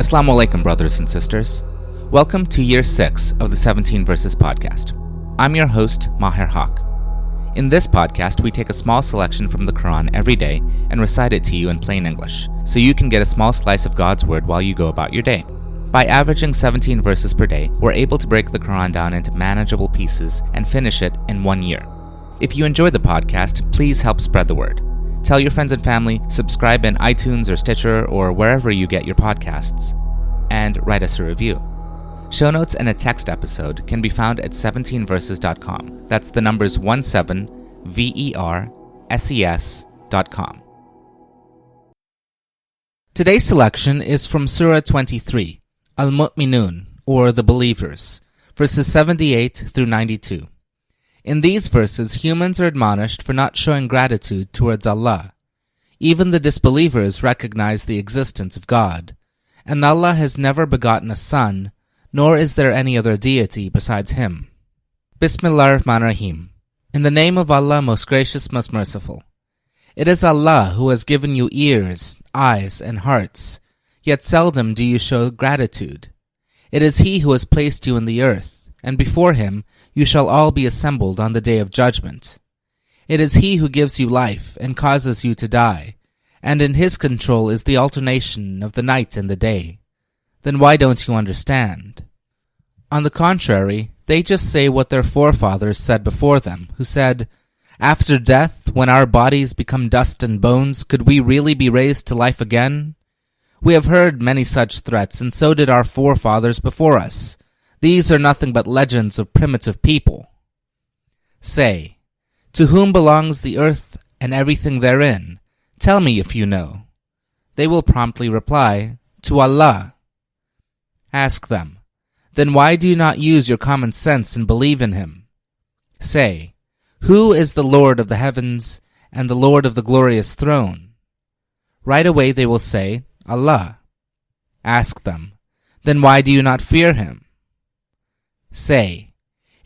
As-salaam wa-alaikum, brothers and sisters. Welcome to Year 6 of the 17 Verses podcast. I'm your host, Maher Haq. In this podcast, we take a small selection from the Quran every day and recite it to you in plain English, so you can get a small slice of God's word while you go about your day. By averaging 17 verses per day, we're able to break the Quran down into manageable pieces and finish it in 1 year. If you enjoy the podcast, please help spread the word. Tell your friends and family, subscribe in iTunes or Stitcher or wherever you get your podcasts, and write us a review. Show notes and a text episode can be found at 17verses.com. That's the numbers 17verses.com. Today's selection is from Surah 23, Al-Mu'minun, or the Believers, verses 78 through 92. In these verses, humans are admonished for not showing gratitude towards Allah. Even the disbelievers recognize the existence of God, and Allah has never begotten a son, nor is there any other deity besides Him. Bismillah ar-Rahman ar-Rahim. In the name of Allah, most gracious, most merciful. It is Allah who has given you ears, eyes, and hearts, yet seldom do you show gratitude. It is He who has placed you in the earth, and before Him you shall all be assembled on the day of judgment. It is He who gives you life and causes you to die, and in His control is the alternation of the night and the day. Then why don't you understand? On the contrary, they just say what their forefathers said before them, who said, "After death, when our bodies become dust and bones, could we really be raised to life again? We have heard many such threats, and so did our forefathers before us. These are nothing but legends of primitive people." Say, "To whom belongs the earth and everything therein? Tell me if you know." They will promptly reply, "To Allah." Ask them, "Then why do you not use your common sense and believe in Him?" Say, "Who is the Lord of the heavens and the Lord of the glorious throne?" Right away they will say, "Allah." Ask them, "Then why do you not fear Him?" Say,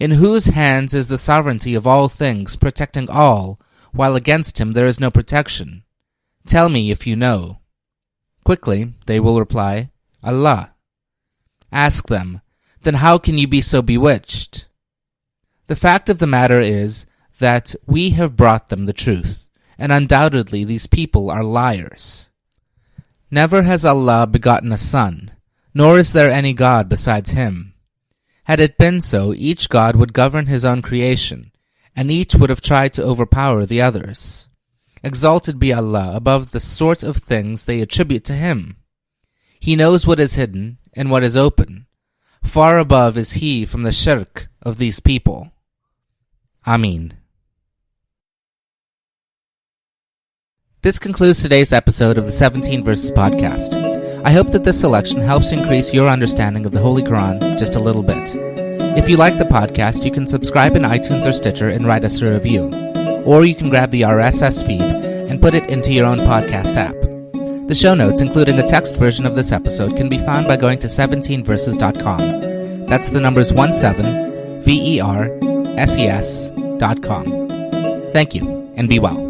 "In whose hands is the sovereignty of all things, protecting all, while against Him there is no protection? Tell me if you know." Quickly they will reply, "Allah." Ask them, "Then how can you be so bewitched?" The fact of the matter is that we have brought them the truth, and undoubtedly these people are liars. Never has Allah begotten a son, nor is there any God besides Him. Had it been so, each God would govern his own creation, and each would have tried to overpower the others. Exalted be Allah above the sort of things they attribute to Him. He knows what is hidden and what is open. Far above is He from the shirk of these people. Ameen. This concludes today's episode of the 17 Verses podcast. I hope that this selection helps increase your understanding of the Holy Quran just a little bit. If you like the podcast, you can subscribe in iTunes or Stitcher and write us a review. Or you can grab the RSS feed and put it into your own podcast app. The show notes, including a text version of this episode, can be found by going to 17verses.com. That's the numbers 17verses.com. Thank you, and be well.